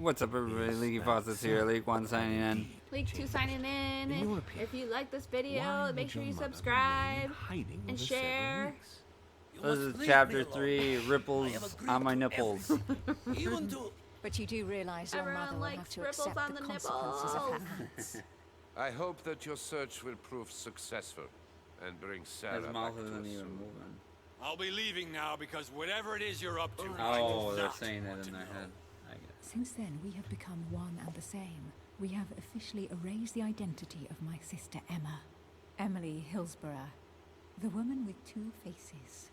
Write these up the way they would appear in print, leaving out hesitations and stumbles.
What's up, everybody? Leaky Faucets here. Leak 1 signing in. Leak 2 signing in. If you like this video, make sure you subscribe and share. This is chapter 3, Ripples on My Nipples. But you do realize your mother will have to accept the consequences of her acts. I hope that your search will prove successful and bring Sarah His back mouth to isn't us even soon. moving. I'll be leaving now because whatever it is you're up to, Oh, I they're do saying not that want in to their know. head. I guess. Since then, we have become one and the same. We have officially erased the identity of my sister Emma. Emily Hillsborough. The woman with 2 faces.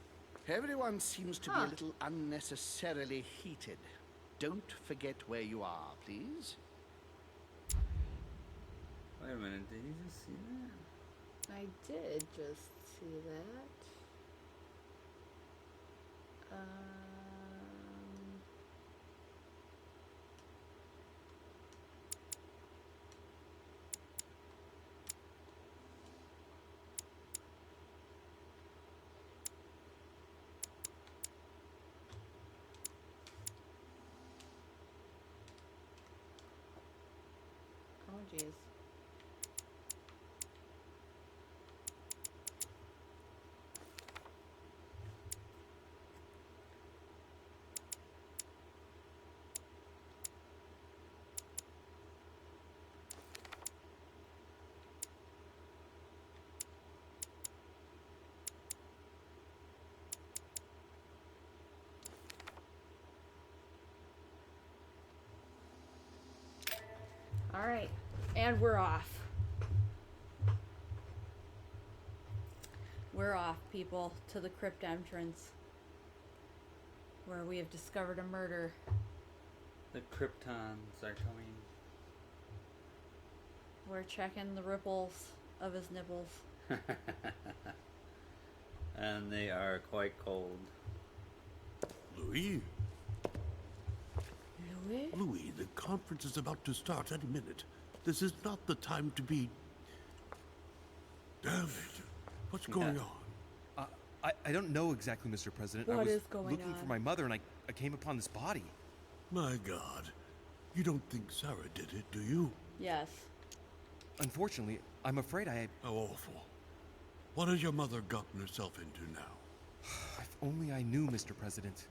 Everyone seems to be a little unnecessarily heated. Don't forget where you are, please. Wait a minute, did you just see that? I did just see that. Oh, jeez. All right, and we're off. We're off, people, to the crypt entrance, where we have discovered a murder. The Kryptons are coming. We're checking the ripples of his nipples. And they are quite cold. Louis? Louis? Louis, the conference is about to start any minute. This is not the time to be... Damn it. What's going on? I don't know exactly, Mr. President. I What was is going looking on? for my mother and I came upon this body. My God. You don't think Sarah did it, do you? Yes. Unfortunately, I'm afraid I... How awful. What has your mother gotten herself into now? If only I knew, Mr. President.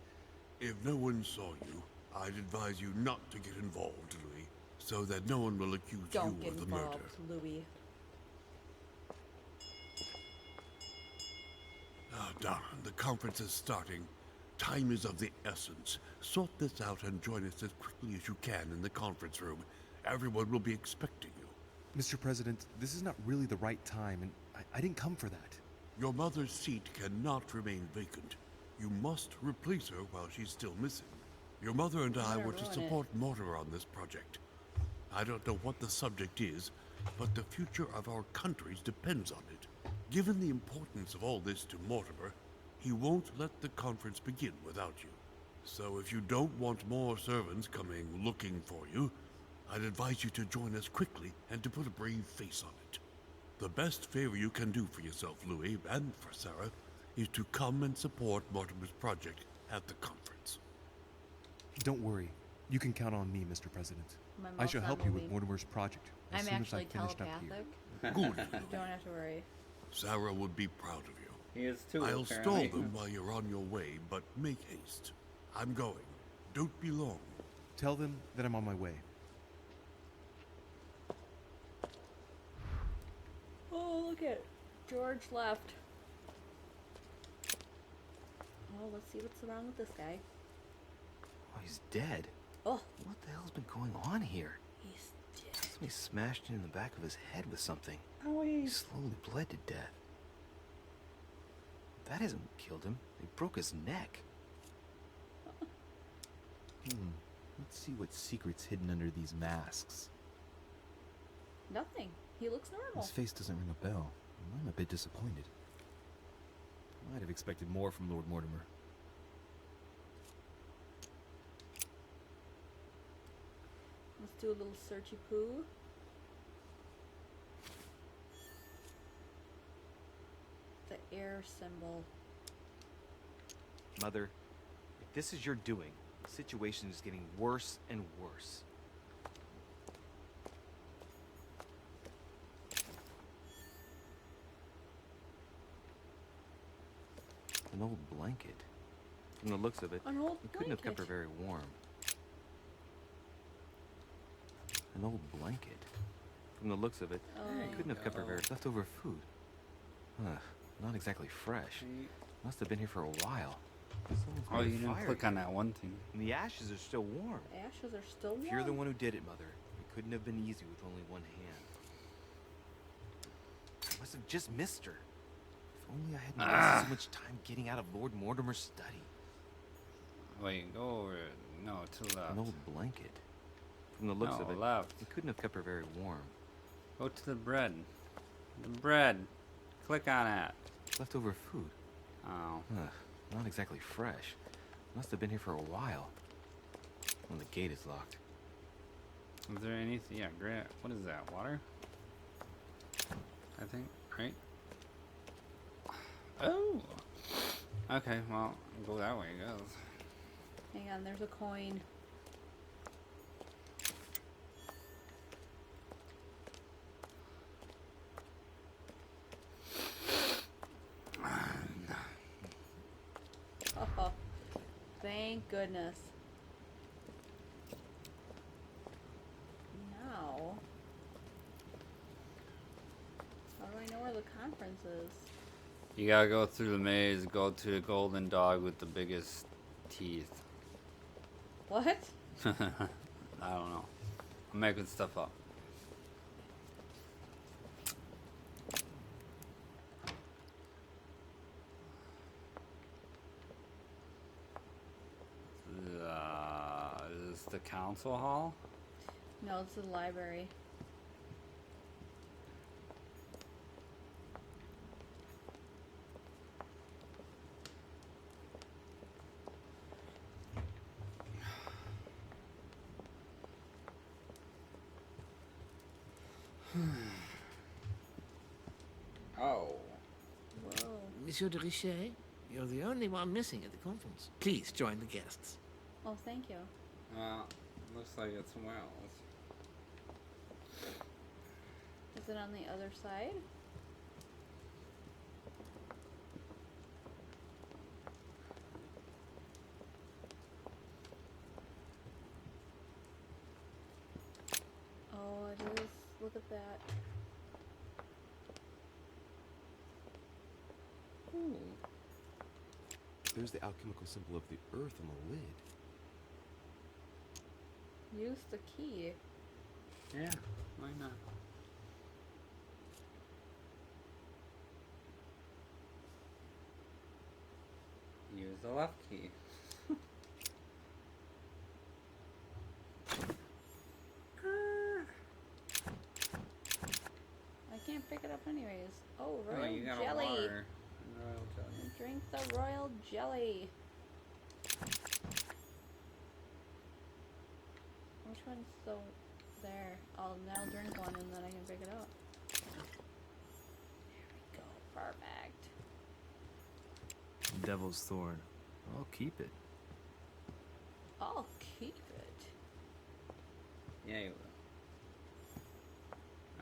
If no one saw you, I'd advise you not to get involved, Louis, so that no one will accuse Don't you get of the involved, murder. Louis. Ah, darn, the conference is starting. Time is of the essence. Sort this out and join us as quickly as you can in the conference room. Everyone will be expecting you. Mr. President, this is not really the right time, and I didn't come for that. Your mother's seat cannot remain vacant. You must replace her while she's still missing. Your mother and I were to support Mortimer on this project. I don't know what the subject is, but the future of our countries depends on it. Given the importance of all this to Mortimer, he won't let the conference begin without you. So if you don't want more servants coming looking for you, I'd advise you to join us quickly and to put a brave face on it. The best favor you can do for yourself, Louis, and for Sarah, is to come and support Mortimer's project at the conference. Don't worry. You can count on me, Mr. President. My I shall mouth's help not you with moving. Mortimer's project as I'm soon as I actually finished up here. telepathic. Good. Don't have to worry. Sarah would be proud of you. He is too, I'll apparently. stall them while you're on your way, but make haste. I'm going. Don't be long. Tell them that I'm on my way. Oh, look at George left. Oh, let's see what's wrong with this guy. Oh, he's dead. Oh, What the hell's been going on here? he's dead. Somebody smashed him in the back of his head with something. Oh, He slowly bled to death. That hasn't killed him. They broke his neck. Let's see what secret's hidden under these masks. Nothing. He looks normal. His face doesn't ring a bell. I'm a bit disappointed. Might have expected more from Lord Mortimer. Let's do a little searchy poo. The air symbol. Mother, if this is your doing, the situation is getting worse and worse. An old blanket. From the looks of it, An old we couldn't have kept her blanket. very warm. An old blanket. From the looks of it, we couldn't have kept her very leftover food. Not exactly fresh. Must have been here for a while. Someone's Oh, made a you didn't fire click on here. that one thing. And the ashes are still warm. Ashes are still warm. If you're the one who did it, Mother, it couldn't have been easy with only one hand. I must have just missed her. If only I hadn't wasted so much time getting out of Lord Mortimer's study. Wait, go over. No, to the left. An old blanket. From the looks of it, left. we couldn't have kept her very warm. Go to the bread. The bread. Click on it. Leftover food. Oh. Not exactly fresh. Must have been here for a while. When the gate is locked. Is there anything? Yeah, great. What is that? Water? I think, right? Oh! Okay, well, go that way, I guess. Hang on, there's a coin. Oh, thank goodness. Now, how do I know where the conference is? You gotta go through the maze, go to the golden dog with the biggest teeth. What? I don't know. I'm making stuff up. Is this the council hall? No, it's the library. Oh. Whoa. Monsieur de Richet, you're the only one missing at the conference. Please join the guests. Oh, thank you. Looks like it's somewhere else. Is it on the other side? Oh, it is. Look at that. Ooh. There's the alchemical symbol of the earth on the lid. Use the key. Yeah, why not? Use the left key. I can't pick it up anyways. Oh, Oh, royal you got jelly. a water. Royal jelly. Drink the royal jelly. Which one's so there? I'll now drink one and then I can pick it up. There we go. Perfect. Devil's Thorn. I'll keep it. I'll keep it. Yeah, you will.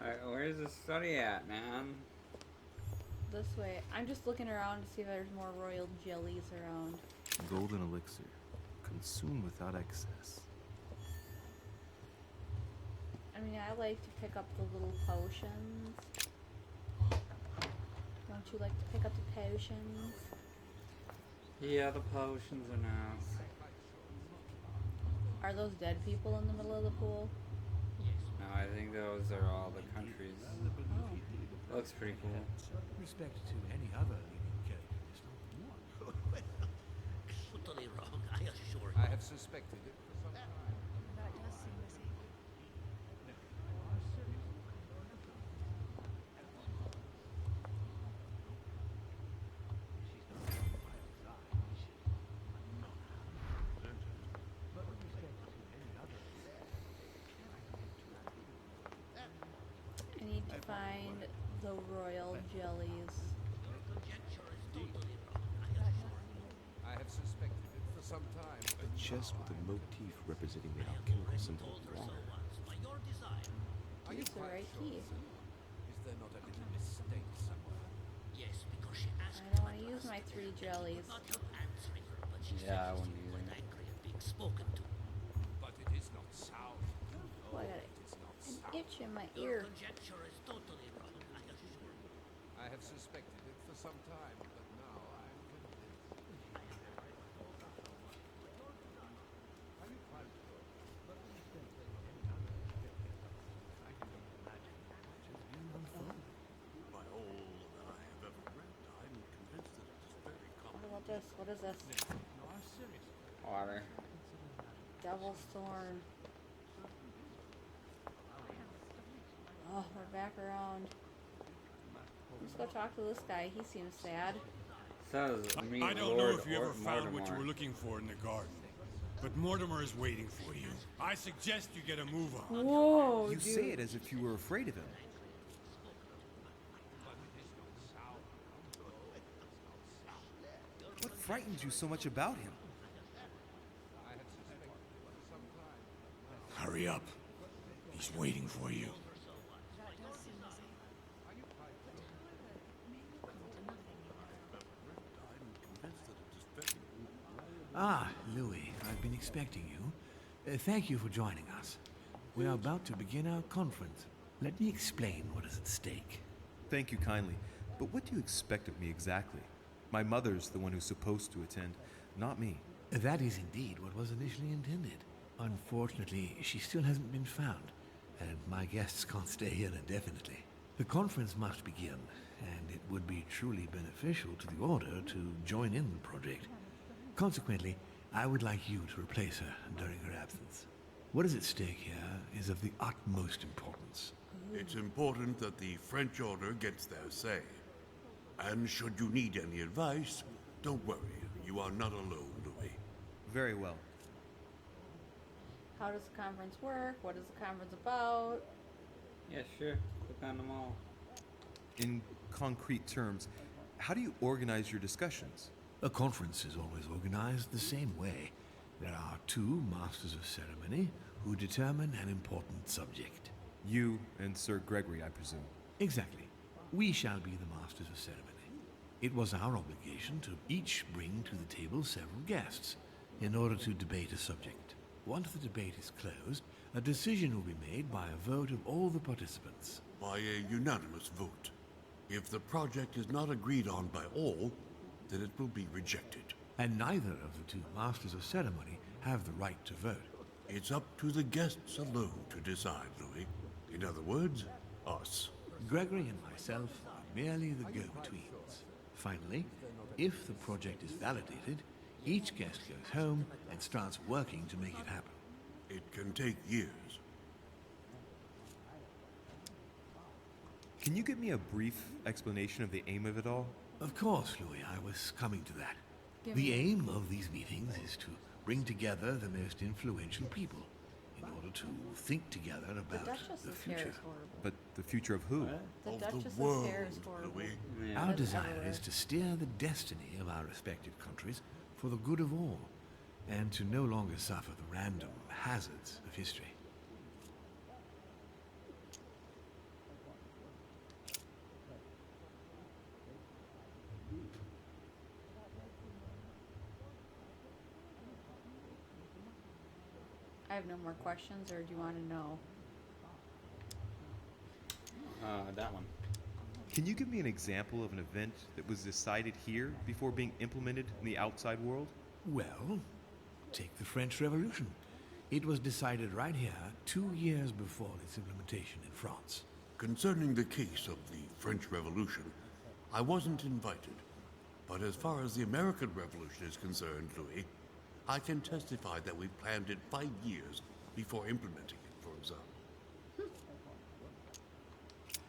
Alright, where's the study at, man? This way. I'm just looking around to see if there's more royal jellies around. Golden elixir. Consume without excess. I mean, I like to pick up the little potions. Don't you like to pick up the potions? Yeah, the potions are nice. Are those dead people in the middle of the pool? No, I think those are all the countries. Oh. Looks pretty cool. Respect to any other leading character is not one. Totally wrong, I assure you. I have suspected it for some time. That does seem the same. I need to find the royal jellies. I have suspected it for some time. A chest with a motif representing the alchemical symbol of water. Are you Use the quite right sure, key. sir? Is there not a little mistake somewhere? Yes, because I don't want to use my 3 jellies. Yeah, I wouldn't either. But it is not sound. Oh, I got an itch in my ear. I have suspected it for some time, but now I am convinced. By all that I have ever read, I'm convinced that it is very common. What about this? What is this? Water. Devil's Thorn. Oh, we're back around. Let's go talk to this guy. He seems sad. Says me, I don't Lord know if you ever found what you Mortimer. were looking for in the garden, but Mortimer is waiting for you. I suggest you get a move on. Whoa, You dude. say it as if you were afraid of him. What frightens you so much about him? Hurry up. He's waiting for you. Ah, Louis, I've been expecting you. Thank you for joining us. We are about to begin our conference. Let me explain what is at stake. Thank you kindly, but what do you expect of me exactly? My mother's the one who's supposed to attend, not me. That is indeed what was initially intended. Unfortunately, she still hasn't been found, and my guests can't stay here indefinitely. The conference must begin, and it would be truly beneficial to the Order to join in the project. Consequently, I would like you to replace her during her absence. What is at stake here is of the utmost importance. It's important that the French Order gets their say. And should you need any advice, don't worry. You are not alone, Louis. Very well. How does the conference work? What is the conference about? Yeah, sure. Click on them all. In concrete terms, how do you organize your discussions? A conference is always organized the same way. There are 2 masters of ceremony who determine an important subject. You and Sir Gregory, I presume. Exactly. We shall be the masters of ceremony. It was our obligation to each bring to the table several guests in order to debate a subject. Once the debate is closed, a decision will be made by a vote of all the participants. By a unanimous vote. If the project is not agreed on by all, then it will be rejected. And neither of the 2 masters of ceremony have the right to vote. It's up to the guests alone to decide, Louis. In other words, us. Gregory and myself are merely the go-betweens. Finally, if the project is validated, each guest goes home and starts working to make it happen. It can take years. Can you give me a brief explanation of the aim of it all? Of course, Louis, I was coming to that. Give The me- aim of these meetings is to bring together the most influential people in order to think together The about Duchess's the hair future. is horrible. But the future of who? The Of Duchess's the world, hair is horrible. Louis. Yeah. Our That's desire everywhere. is to steer the destiny of our respective countries for the good of all, and to no longer suffer the random hazards of history. I have no more questions, or do you want to know? That one. Can you give me an example of an event that was decided here before being implemented in the outside world? Well, take the French Revolution. It was decided right here 2 years before its implementation in France. Concerning the case of the French Revolution, I wasn't invited. But as far as the American Revolution is concerned, Louis, I can testify that we planned it 5 years before implementing it, for example.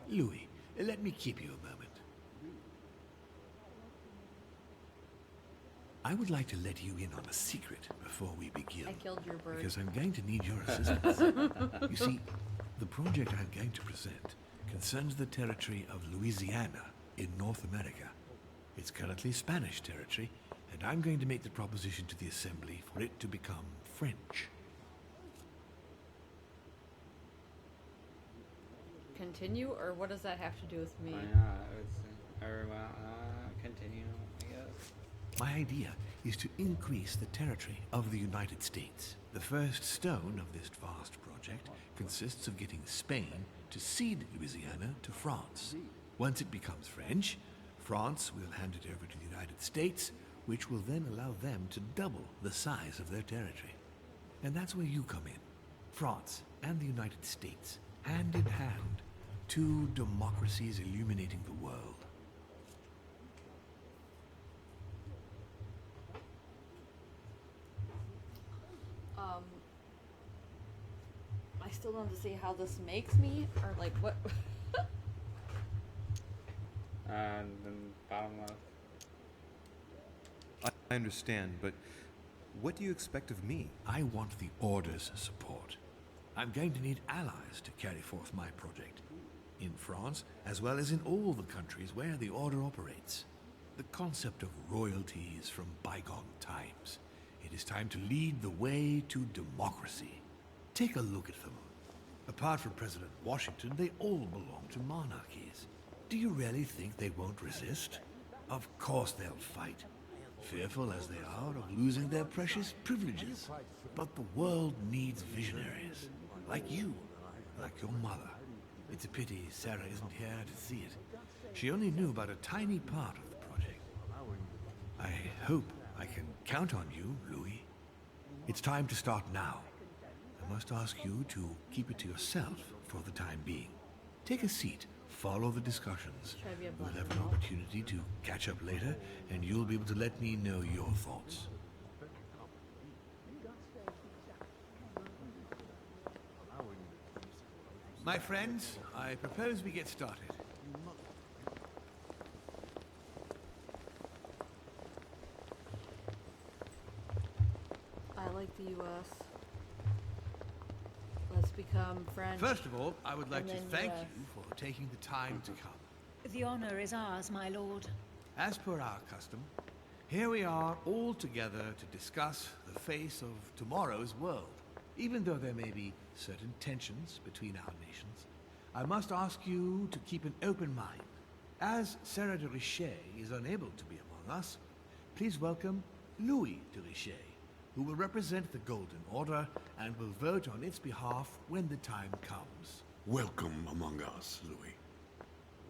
Louis, let me keep you a moment. I would like to let you in on a secret before we begin. I killed your bird. Because I'm going to need your assistance. You see, the project I'm going to present concerns the territory of Louisiana in North America. It's currently Spanish territory, and I'm going to make the proposition to the Assembly for it to become French. Continue, or what does that have to do with me? Yeah, I would say. Or, well, continue, I guess. My idea is to increase the territory of the United States. The first stone of this vast project consists of getting Spain to cede Louisiana to France. Once it becomes French, France will hand it over to the United States, which will then allow them to double the size of their territory. And that's where you come in. France and the United States, hand in hand, two democracies illuminating the world. I still don't see how this makes me, or like what. Then bottom left. I understand, but what do you expect of me? I want the Order's support. I'm going to need allies to carry forth my project. In France, as well as in all the countries where the Order operates. The concept of royalty is from bygone times. It is time to lead the way to democracy. Take a look at them. Apart from President Washington, they all belong to monarchies. Do you really think they won't resist? Of course they'll fight, fearful as they are of losing their precious privileges. But the world needs visionaries, like you, like your mother. It's a pity Sarah isn't here to see it. She only knew about a tiny part of the project. I hope I can count on you, Louis. It's time to start now. I must ask you to keep it to yourself for the time being. Take a seat, follow the discussions. We'll have an opportunity to catch up later, and you'll be able to let me know your thoughts. My friends, I propose we get started. I like the U.S. Let's become friends. First of all, I would like And to then thank US. you for taking the time to come. The honor is ours, my lord. As per our custom, here we are all together to discuss the face of tomorrow's world. Even though there may be certain tensions between our nations, I must ask you to keep an open mind. As Sarah de Richet is unable to be among us, please welcome Louis de Richet, who will represent the Golden Order and will vote on its behalf when the time comes. Welcome among us, Louis.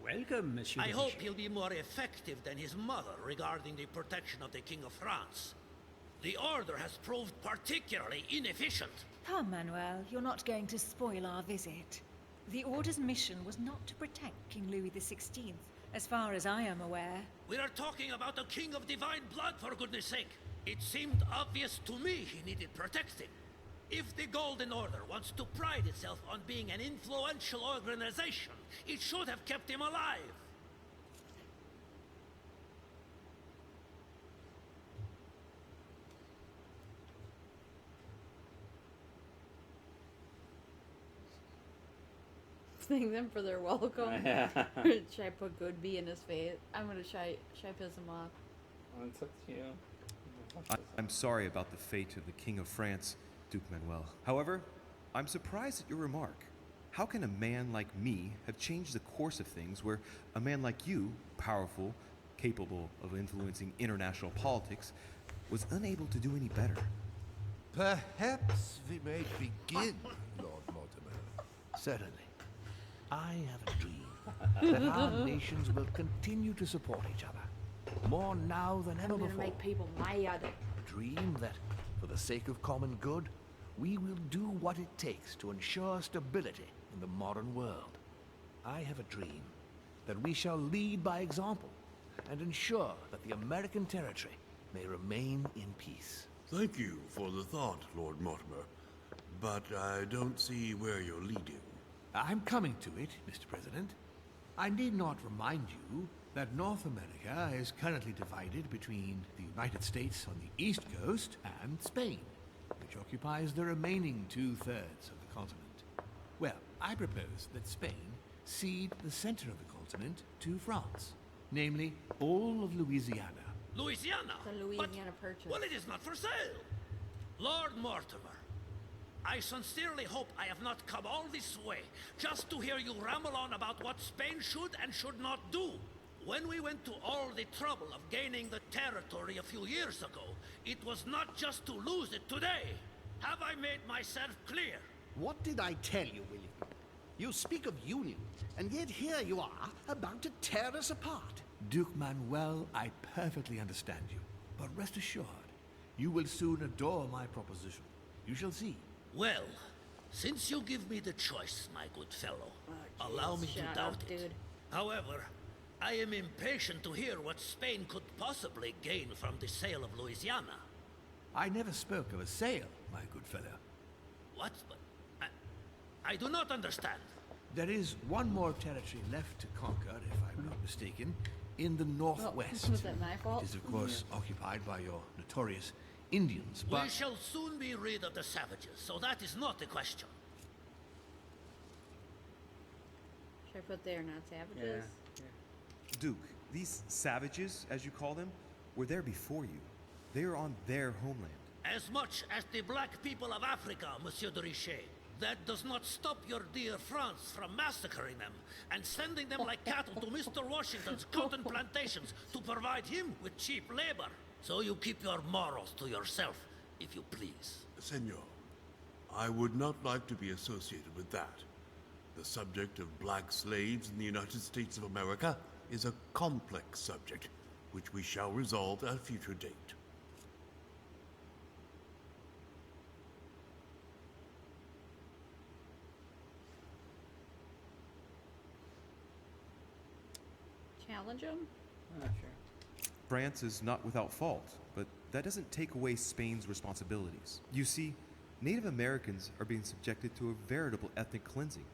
Welcome, Monsieur. I de hope Vichy. he'll be more effective than his mother regarding the protection of the King of France. The Order has proved particularly inefficient. Come, Manuel, you're not going to spoil our visit. The Order's mission was not to protect King Louis XVI, as far as I am aware. We are talking about a king of divine blood, for goodness sake. It seemed obvious to me he needed protecting. If the Golden Order wants to pride itself on being an influential organization, it should have kept him alive. Thank them for their welcome. Yeah. Should I put good B in his face? I'm gonna try piss him off. Well, it's up to you. I'm sorry about the fate of the King of France, Duke Manuel. However, I'm surprised at your remark. How can a man like me have changed the course of things where a man like you, powerful, capable of influencing international politics, was unable to do any better? Perhaps we may begin, Lord Mortimer. Certainly. I have a dream that our nations will continue to support each other, more now than ever I'm gonna before. make people mad. A dream that, for the sake of common good, we will do what it takes to ensure stability in the modern world. I have a dream that we shall lead by example and ensure that the American territory may remain in peace. Thank you for the thought, Lord Mortimer, but I don't see where you're leading. I'm coming to it, Mr. President. I need not remind you that North America is currently divided between the United States on the east coast and Spain, which occupies the remaining 2/3 of the continent. Well, I propose that Spain cede the center of the continent to France, namely all of Louisiana. Louisiana? The Louisiana Purchase. Well, it is not for sale. Lord Mortimer, I sincerely hope I have not come all this way just to hear you ramble on about what Spain should and should not do. When we went to all the trouble of gaining the territory a few years ago, it was not just to lose it today. Have I made myself clear? What did I tell you, William? You speak of union, and yet here you are, about to tear us apart. Duke Manuel, I perfectly understand you. But rest assured, you will soon adore my proposition. You shall see. Well, since you give me the choice, my good fellow, allow me to doubt it. However, I am impatient to hear what Spain could possibly gain from the sale of Louisiana. I never spoke of a sale, my good fellow. What? But I do not understand. There is one more territory left to conquer, if I'm not mistaken, in the northwest. Was that my fault? It is, of course, occupied by your notorious Indians, but... We shall soon be rid of the savages, so that is not the question. Should I put they are not savages? Yeah. Duke, these savages, as you call them, were there before you. They are on their homeland. As much as the black people of Africa, Monsieur de Richet. That does not stop your dear France from massacring them and sending them like cattle to Mr. Washington's cotton plantations to provide him with cheap labor. So you keep your morals to yourself, if you please. Senor, I would not like to be associated with that. The subject of black slaves in the United States of America is a complex subject, which we shall resolve at a future date. Challenge him? Sure. France is not without fault, but that doesn't take away Spain's responsibilities. You see, Native Americans are being subjected to a veritable ethnic cleansing.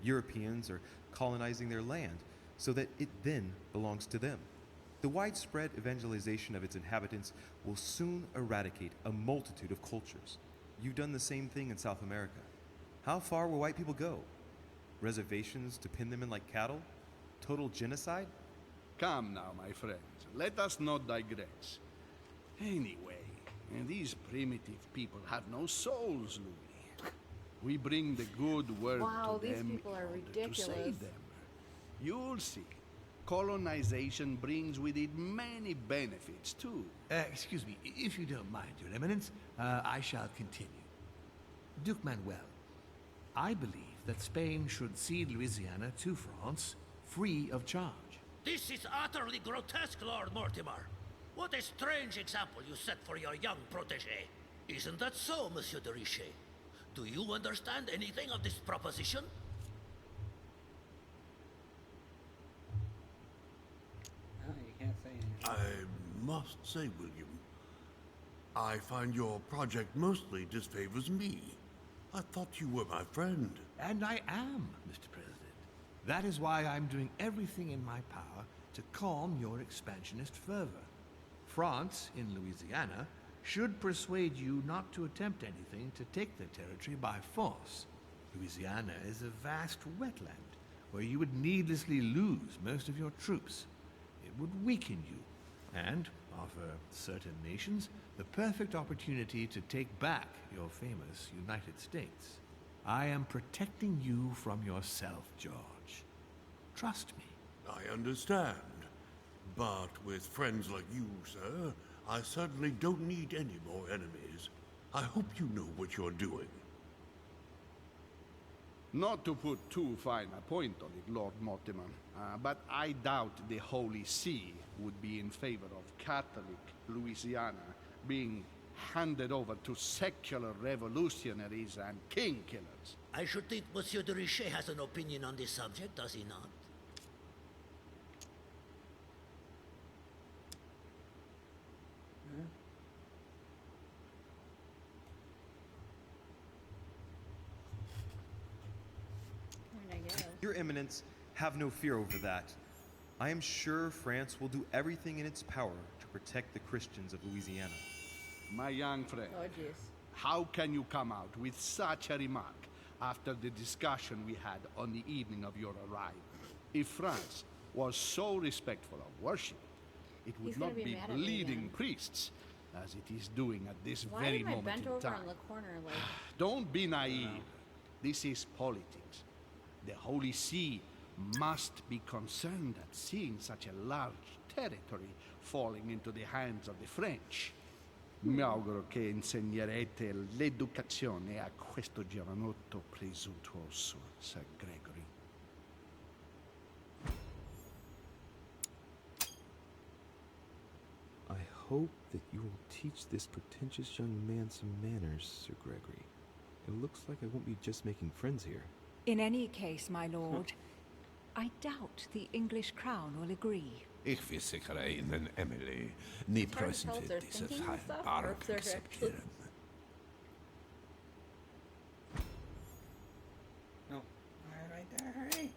Europeans are colonizing their land so that it then belongs to them. The widespread evangelization of its inhabitants will soon eradicate a multitude of cultures. You've done the same thing in South America. How far will white people go? Reservations to pin them in like cattle? Total genocide? Come now, my friends. Let us not digress. Anyway, these primitive people have no souls, Louis. We bring the good word Wow, to these them people are in order to ridiculous. save them. You'll see. Colonization brings with it many benefits, too. Excuse me, if you don't mind, Your Eminence, I shall continue. Duke Manuel, I believe that Spain should cede Louisiana to France free of charge. This is utterly grotesque, Lord Mortimer. What a strange example you set for your young protégé. Isn't that so, Monsieur de Richet? Do you understand anything of this proposition? No, you can't say anything. I must say, William, I find your project mostly disfavors me. I thought you were my friend. And I am, Mr. President. That is why I'm doing everything in my power to calm your expansionist fervor. France, in Louisiana, should persuade you not to attempt anything to take the territory by force. Louisiana is a vast wetland where you would needlessly lose most of your troops. It would weaken you and offer certain nations the perfect opportunity to take back your famous United States. I am protecting you from yourself, George. Trust me. I understand. But with friends like you, sir, I certainly don't need any more enemies. I hope you know what you're doing. Not to put too fine a point on it, Lord Mortimer, but I doubt the Holy See would be in favor of Catholic Louisiana being handed over to secular revolutionaries and king killers. I should think Monsieur de Richet has an opinion on this subject, does he not? Your Eminence, have no fear over that. I am sure France will do everything in its power to protect the Christians of Louisiana. My young friend, how can you come out with such a remark after the discussion we had on the evening of your arrival? If France was so respectful of worship, it would not be bleeding priests, as it is doing at this very moment in time. Why am I bent over on the corner like... Don't be naive. This is politics. The Holy See must be concerned at seeing such a large territory falling into the hands of the French. Mi auguro che insegnerete l'educazione a questo giovanotto presuntuoso, Sir Gregory. I hope that you will teach this pretentious young man some manners, Sir Gregory. It looks like I won't be just making friends here. In any case, my lord, I doubt the English crown will agree. Ich wisse Ihnen, Emily, nie It's hard to tell if they're diese thinking freien stuff or Bark if they're actually... akzeptieren. No. Right there, hurry.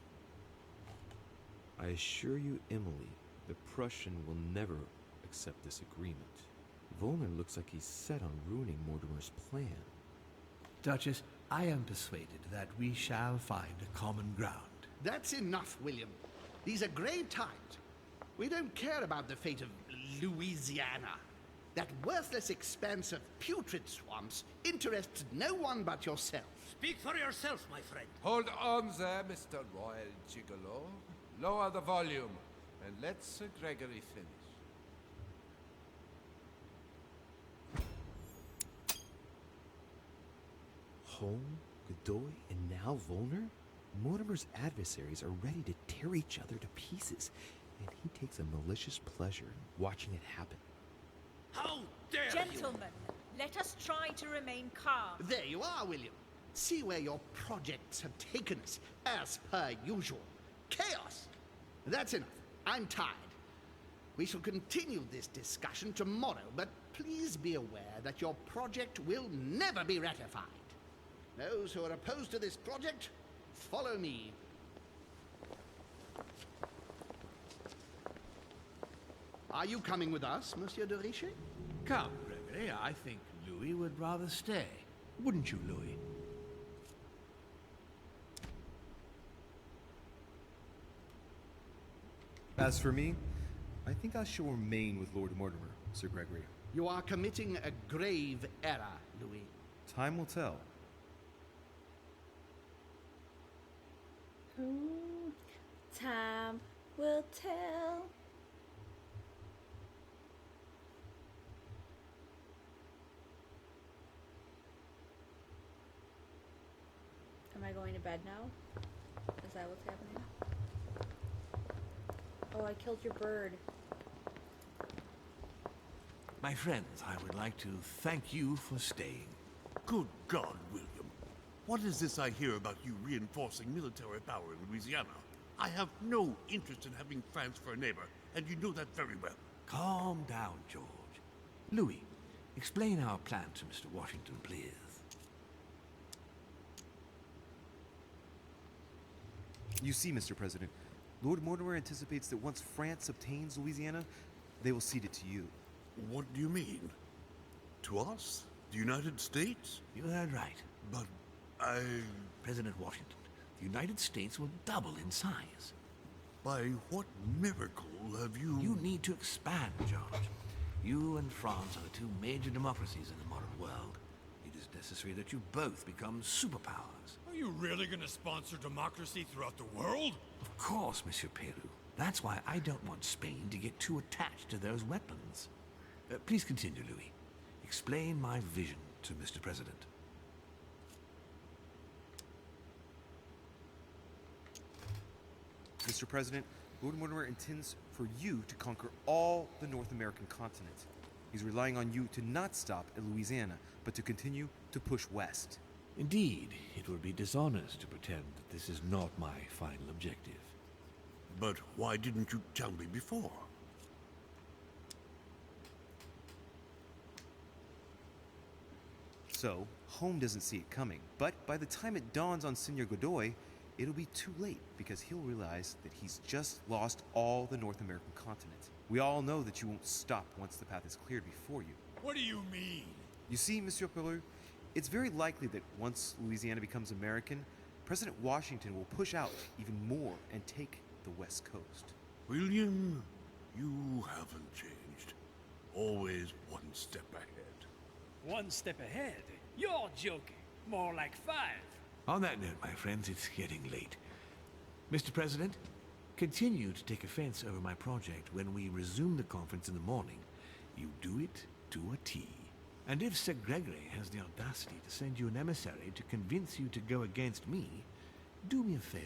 I assure you, Emily, the Prussian will never accept this agreement. Volner looks like he's set on ruining Mortimer's plan. Duchess, I am persuaded that we shall find a common ground. That's enough, William. These are grave times. We don't care about the fate of Louisiana. That worthless expanse of putrid swamps interests no one but yourself. Speak for yourself, my friend. Hold on there, Mr. Royal Gigolo. Lower the volume, and let Sir Gregory finish. Home, Godoy, and now Volner? Mortimer's adversaries are ready to tear each other to pieces, and he takes a malicious pleasure in watching it happen. How dare you! Gentlemen, let us try to remain calm. There you are, William. See where your projects have taken us, as per usual. Chaos! That's enough. I'm tired. We shall continue this discussion tomorrow, but please be aware that your project will never be ratified. Those who are opposed to this project, follow me. Are you coming with us, Monsieur de Richet? Come, Gregory, I think Louis would rather stay. Wouldn't you, Louis? As for me, I think I shall remain with Lord Mortimer, Sir Gregory. You are committing a grave error, Louis. Time will tell. Time will tell. Am I going to bed now? Is that what's happening? Oh, I killed your bird. My friends, I would like to thank you for staying. Good God, William. What is this I hear about you reinforcing military power in Louisiana? I have no interest in having France for a neighbor, and you know that very well. Calm down, George. Louis, explain our plan to Mr. Washington, please. You see, Mr. President, Lord Mortimer anticipates that once France obtains Louisiana, they will cede it to you. What do you mean? To us? The United States? You heard right. But President Washington, the United States will double in size. By what miracle have you... You need to expand, George. You and France are the two major democracies in the modern world. It is necessary that you both become superpowers. Are you really going to sponsor democracy throughout the world? Of course, Monsieur Peru. That's why I don't want Spain to get too attached to those weapons. Please continue, Louis. Explain my vision to Mr. President. Mr. President, Lord Mortimer intends for you to conquer all the North American continent. He's relying on you to not stop at Louisiana, but to continue to push west. Indeed, it would be dishonest to pretend that this is not my final objective. But why didn't you tell me before? So, Home doesn't see it coming, but by the time it dawns on Senor Godoy, it'll be too late because he'll realize that he's just lost all the North American continent. We all know that you won't stop once the path is cleared before you. What do you mean? You see, Monsieur Peru, it's very likely that once Louisiana becomes American, President Washington will push out even more and take the West Coast. William, you haven't changed. Always one step ahead. One step ahead? You're joking. More like 5. On that note, my friends, it's getting late. Mr. President, continue to take offense over my project when we resume the conference in the morning. You do it to a T. And if Sir Gregory has the audacity to send you an emissary to convince you to go against me, do me a favor.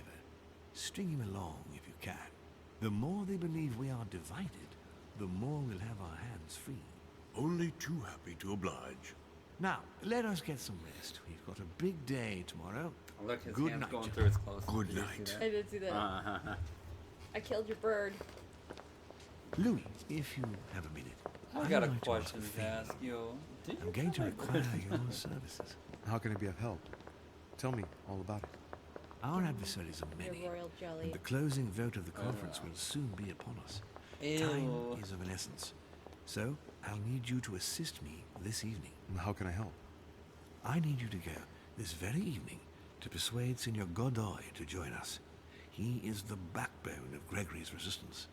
String him along if you can. The more they believe we are divided, the more we'll have our hands free. Only too happy to oblige. Now, let us get some rest. We've got a big day tomorrow. Look, his Good hand's night. going through his clothes. Good Did you night. see I did see that. that? I killed your bird. Louis, if you have a minute. I I'd got a like to question ask a to ask favor. you. I'm going to require your services. How can I be of help? Tell me all about it. Our adversaries are many, Your royal jelly. and the closing vote of the conference will soon be upon us. Time is of an essence. So, I'll need you to assist me this evening. How can I help? I need you to go this very evening to persuade Signor Godoy to join us. He is the backbone of Gregory's resistance.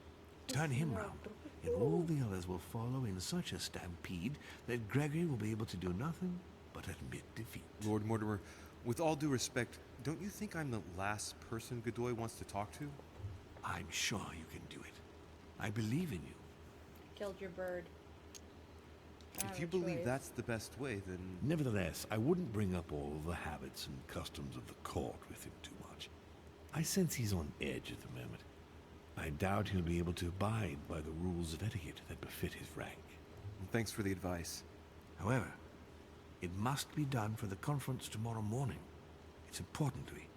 Turn him round, and all the others will follow in such a stampede that Gregory will be able to do nothing but admit defeat. Lord Mortimer, with all due respect, don't you think I'm the last person Godoy wants to talk to? I'm sure you can do it. I believe in you. Killed your bird. I If have you a believe choice. that's the best way, then... Nevertheless, I wouldn't bring up all the habits and customs of the court with him too much. I sense he's on edge at the moment. I doubt he'll be able to abide by the rules of etiquette that befit his rank. Thanks for the advice. However, it must be done for the conference tomorrow morning. It's important to me.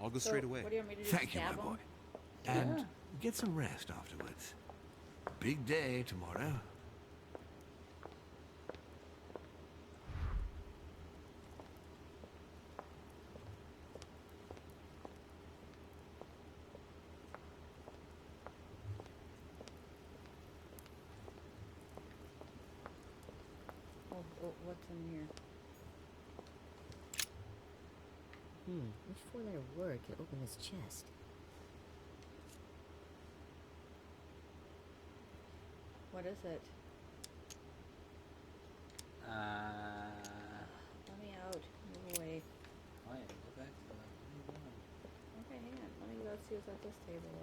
I'll go So, straight away. What do you want me to do? Thank you, my stab him? boy. And get some rest afterwards. Big day tomorrow. Oh, what's in here? Which four-letter word could open this chest? What is it? Let me out. Move away. Why? Go back to that. What are you doing? Okay, hang on. Let me go see what's at this table.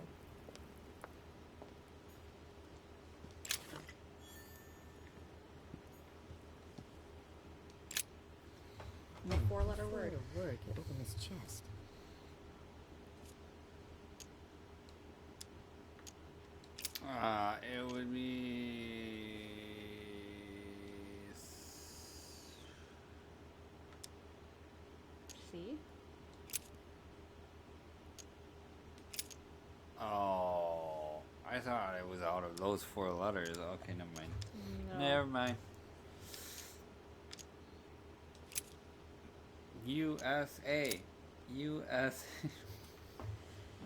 A four-letter word. Four-letter word could open this chest. It would be... See? Oh, I thought it was out of those 4 letters. Okay, never mind. No. Never mind. USA. US.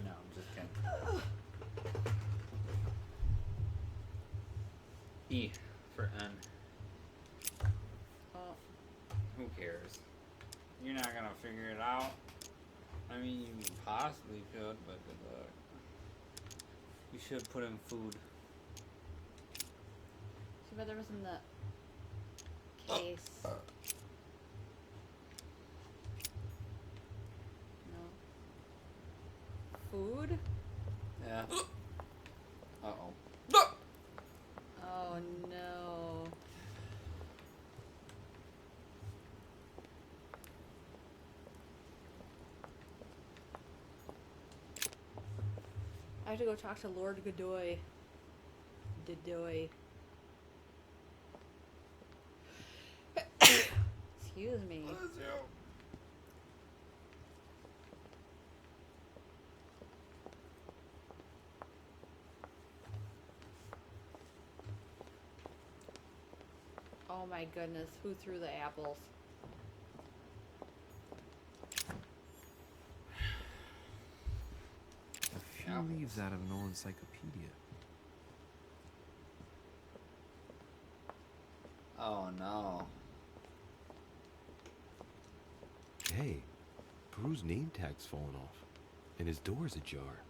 No, I'm just kidding. E for N. Oh. Who cares? You're not gonna figure it out. I mean, you possibly could, but good luck. You should put in food. See what there was in the case. No. Food? Yeah. Uh-oh. Oh no. I have to go talk to Lord Godoy. Godoy. Excuse me. Oh my goodness, who threw the apples? A few leaves out of an old encyclopedia. Oh no. Hey, Peru's name tag's fallen off, and his door's ajar.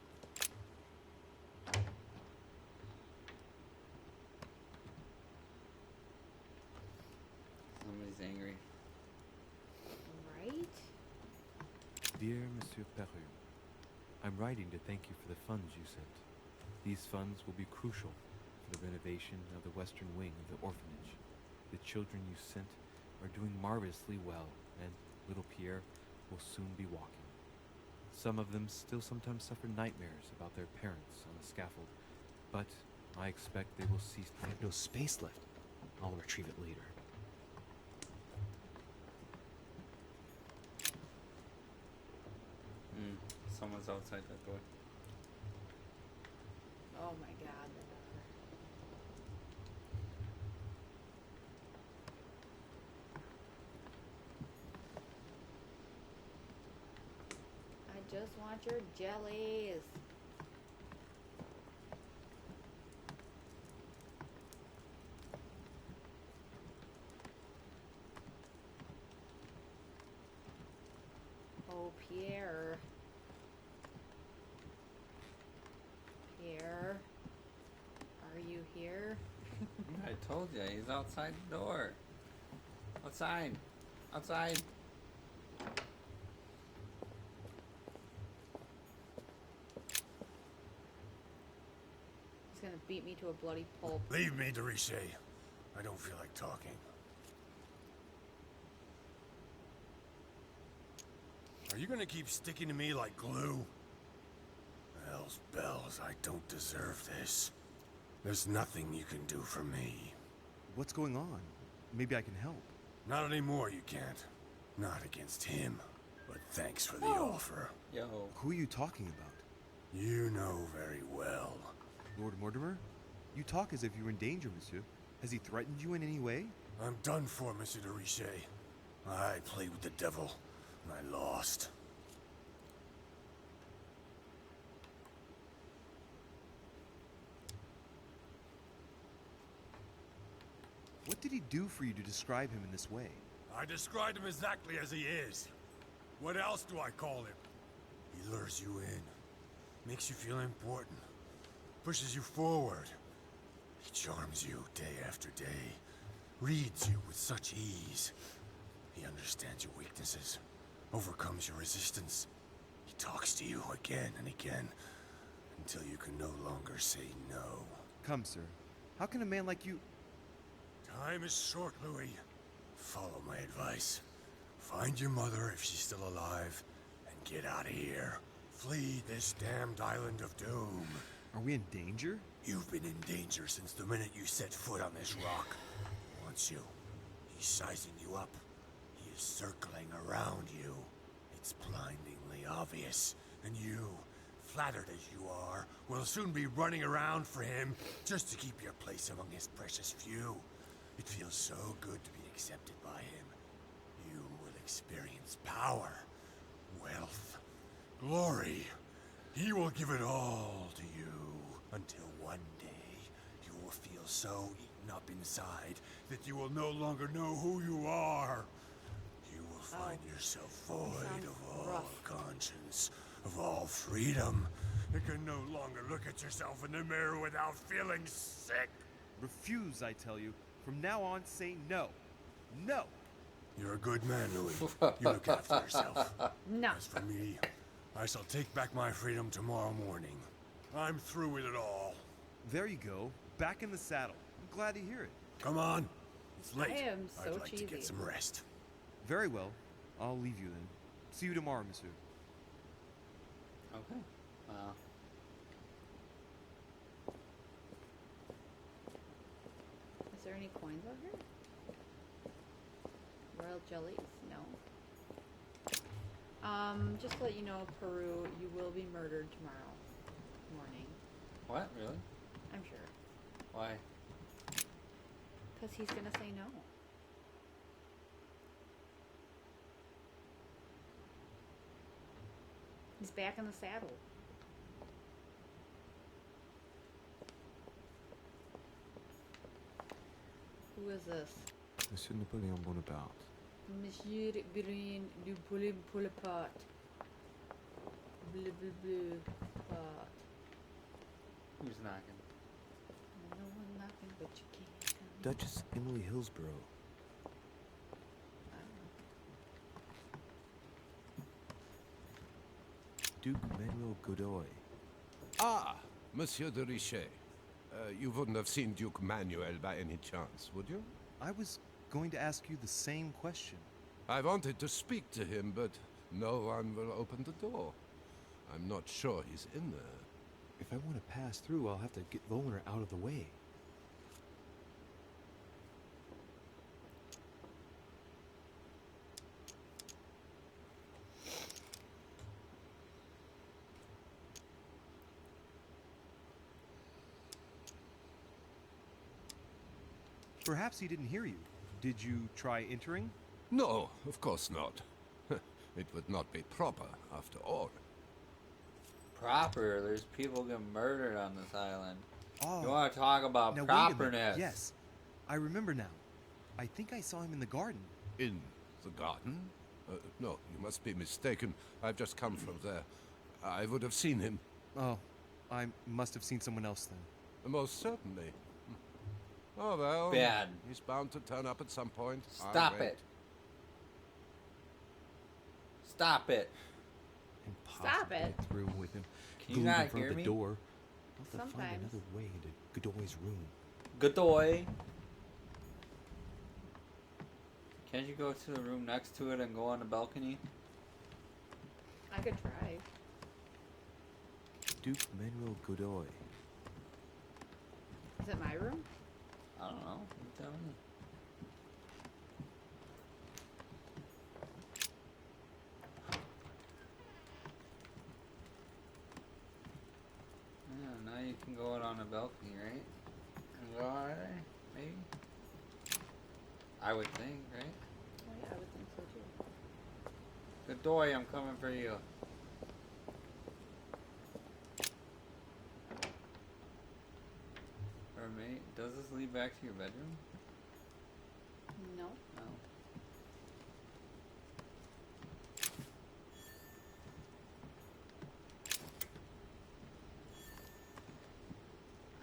Somebody's angry. Right? Dear Monsieur Peru, I'm writing to thank you for the funds you sent. These funds will be crucial for the renovation of the western wing of the orphanage. The children you sent are doing marvelously well, and little Pierre will soon be walking. Some of them still sometimes suffer nightmares about their parents on the scaffold, but I expect they will cease. I have no space left. I'll retrieve it later. Someone's outside that door. Oh my god, they are. I just want your jellies. Oh, Pierre. Pierre. Are you here? I told you, he's outside the door. Outside. Outside. He's gonna beat me to a bloody pulp. Leave me, Deriche. I don't feel like talking. Are you gonna keep sticking to me like glue? Hell's bells, I don't deserve this. There's nothing you can do for me. What's going on? Maybe I can help. Not anymore, you can't. Not against him. But thanks for the offer. Yo. Who are you talking about? You know very well. Lord Mortimer? You talk as if you were in danger, monsieur. Has he threatened you in any way? I'm done for, Monsieur de Richet. I played with the devil, and I lost. What did he do for you to describe him in this way? I described him exactly as he is. What else do I call him? He lures you in, makes you feel important, pushes you forward. He charms you day after day, reads you with such ease. He understands your weaknesses, overcomes your resistance. He talks to you again and again, until you can no longer say no. Come, sir. How can a man like you... Time is short, Louis. Follow my advice. Find your mother if she's still alive, and get out of here. Flee this damned island of doom. Are we in danger? You've been in danger since the minute you set foot on this rock. Wants you. He's sizing you up. He is circling around you. It's blindingly obvious. And you, flattered as you are, will soon be running around for him just to keep your place among his precious few. It feels so good to be accepted by him. You will experience power, wealth, glory. He will give it all to you until one day you will feel so eaten up inside that you will no longer know who you are. You will find yourself void of all conscience, of all freedom. You can no longer look at yourself in the mirror without feeling sick. Refuse, I tell you. From now on, say no. No! You're a good man, Louis. You look after yourself. No. As for me, I shall take back my freedom tomorrow morning. I'm through with it all. There you go. Back in the saddle. I'm glad to hear it. Come on. It's late. I am so I'd like cheesy. to get some rest. Very well. I'll leave you then. See you tomorrow, monsieur. Okay. Wow. Is there any coins out here? Royal jellies? No. Just to let you know, Peru, you will be murdered tomorrow morning. What? Really? I'm sure. Why? Because he's gonna say no. He's back in the saddle. Who is this? Monsieur Napoleon Bonaparte. Monsieur Napoleon Bonaparte. Blah, blah, blah. Who's knocking? No one knocking, but you can't come in. Duchess Emily Hillsborough. Duke Manuel Godoy. Ah, Monsieur de Richet. You wouldn't have seen Duke Manuel by any chance, would you? I was going to ask you the same question. I wanted to speak to him, but no one will open the door. I'm not sure he's in there. If I want to pass through, I'll have to get the owner out of the way. Perhaps he didn't hear you. Did you try entering? No, of course not. It would not be proper, after all. Proper? There's people getting murdered on this island. Oh. You want to talk about Now, wait a minute. properness? Yes, I remember now. I think I saw him in the garden. In the garden? No, you must be mistaken. I've just come from there. I would have seen him. Oh, I must have seen someone else then. Most certainly. Oh, well. Bad. He's bound to turn up at some point. Stop it. Stop it. Impossible Stop to it. get through with him. Can you glued in not front hear of the me? door. I'll have to find Sometimes. another way into Godoy's room. Godoy. Can't you go to the room next to it and go on the balcony? I could try. Duke Manuel Godoy. Is it my room? I don't know. You tell me. Yeah, now you can go out on the balcony, right? And go out there, maybe? I would think, right? Oh yeah, I would think so too. Godoy, I'm coming for you. Or mate, does this lead back to your bedroom? No. No.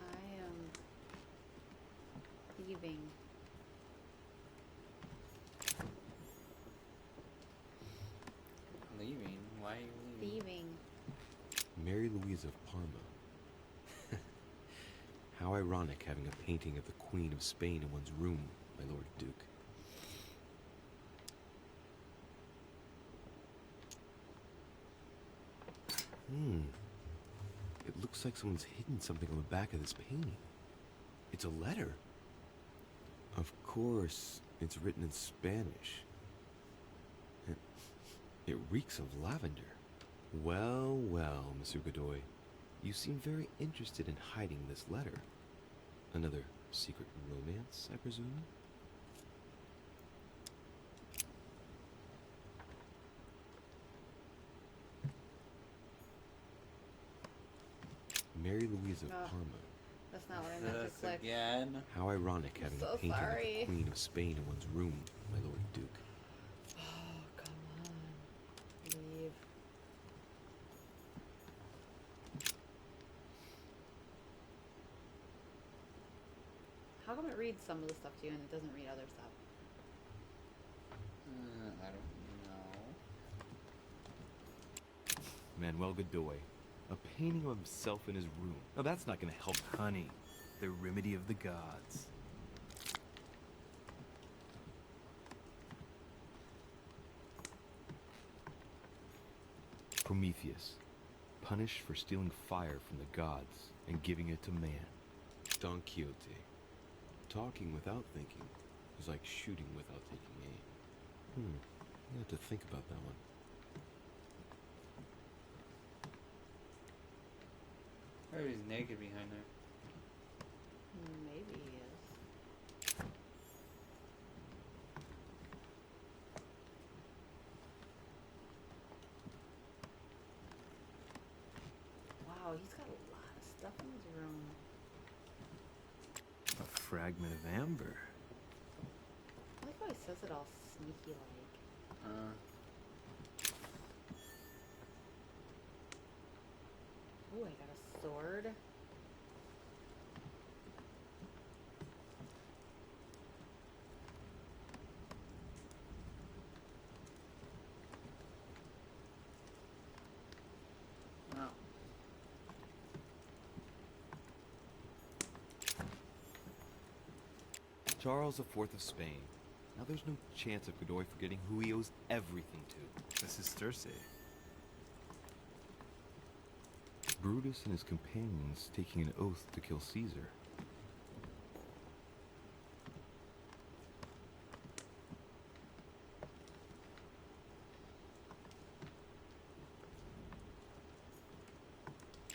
I am leaving. Leaving? Why are you leaving? Leaving. Mary Louise of Parma. How ironic having a painting of the Queen of Spain in one's room, my Lord Duke. It looks like someone's hidden something on the back of this painting. It's a letter. Of course, it's written in Spanish. It reeks of lavender. Well, well, Monsieur Godoy. You seem very interested in hiding this letter. Another secret romance, I presume? Mary Louise of Oh, Parma. That's not what I meant to This click. again? How ironic having so a painting sorry. of the Queen of Spain in one's room, my Lord Duke. Oh, come on. Leave. How come it reads some of the stuff to you and it doesn't read other stuff? I don't know. Manuel Godoy. A painting of himself in his room. Now that's not gonna help, honey. The remedy of the gods. Prometheus. Punished for stealing fire from the gods and giving it to man. Don Quixote. Talking without thinking is like shooting without taking aim. I have to think about that one. Maybe he's naked behind there. Maybe he is. Wow, he's got a lot of stuff in his room. A fragment of amber. I like how he says it all sneaky like. Ooh, I got a sword. Charles IV of Spain. Now there's no chance of Godoy forgetting who he owes everything to. This is Circe. Brutus and his companions taking an oath to kill Caesar.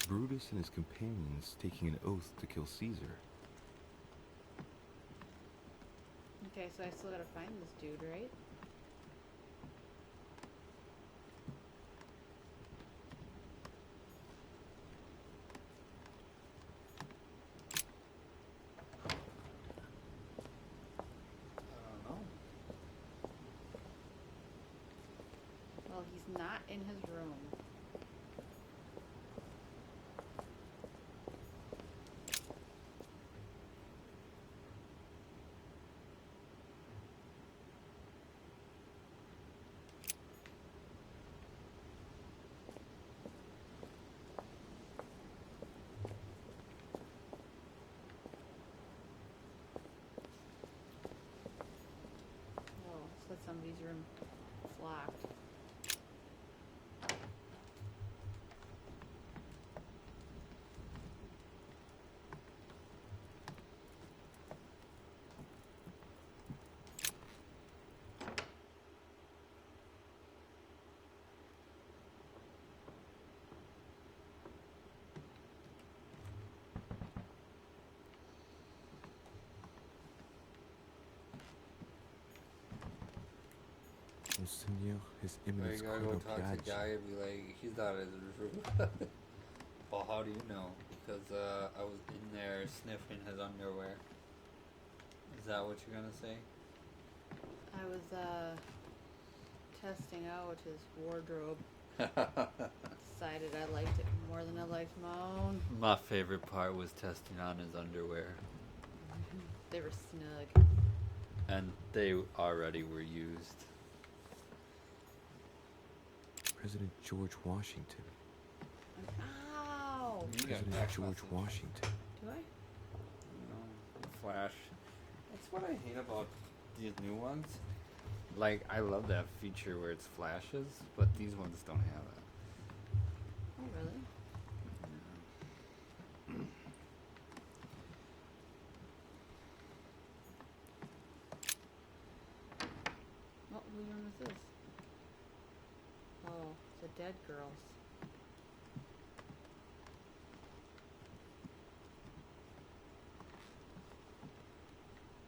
Brutus and his companions taking an oath to kill Caesar. Okay, so I still gotta find this dude, right? I don't know. Well, he's not in his room. Oh, it's got somebody's room locked. Monseigneur, His Or you Eminence gotta go Colonel talk to the Piaggi. guy and be like, he's not in his room. Well, how do you know? Because I was in there sniffing his underwear. Is that what you're gonna say? I was testing out his wardrobe. Decided I liked it more than I liked my own. My favorite part was testing on his underwear. They were snug. And they already were used. President George Washington. Ow! President George Washington. Do I? No, Flash. That's what I hate about these new ones. Like, I love that feature where it's flashes, but these ones don't have it. Oh, really? What room is this? Oh, the dead girls.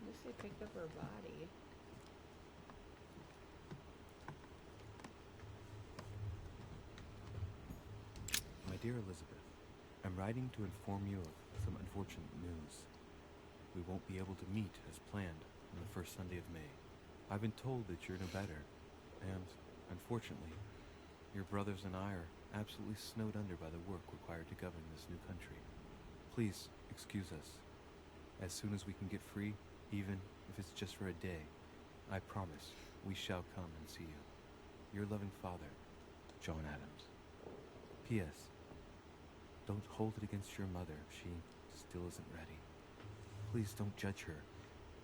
At least they picked up her body. My dear Elizabeth, I'm writing to inform you of some unfortunate news. We won't be able to meet as planned on the first Sunday of May. I've been told that you're no better, and, unfortunately, your brothers and I are absolutely snowed under by the work required to govern this new country. Please excuse us. As soon as we can get free, even if it's just for a day, I promise we shall come and see you. Your loving father, John Adams. P.S. Don't hold it against your mother if she still isn't ready. Please don't judge her.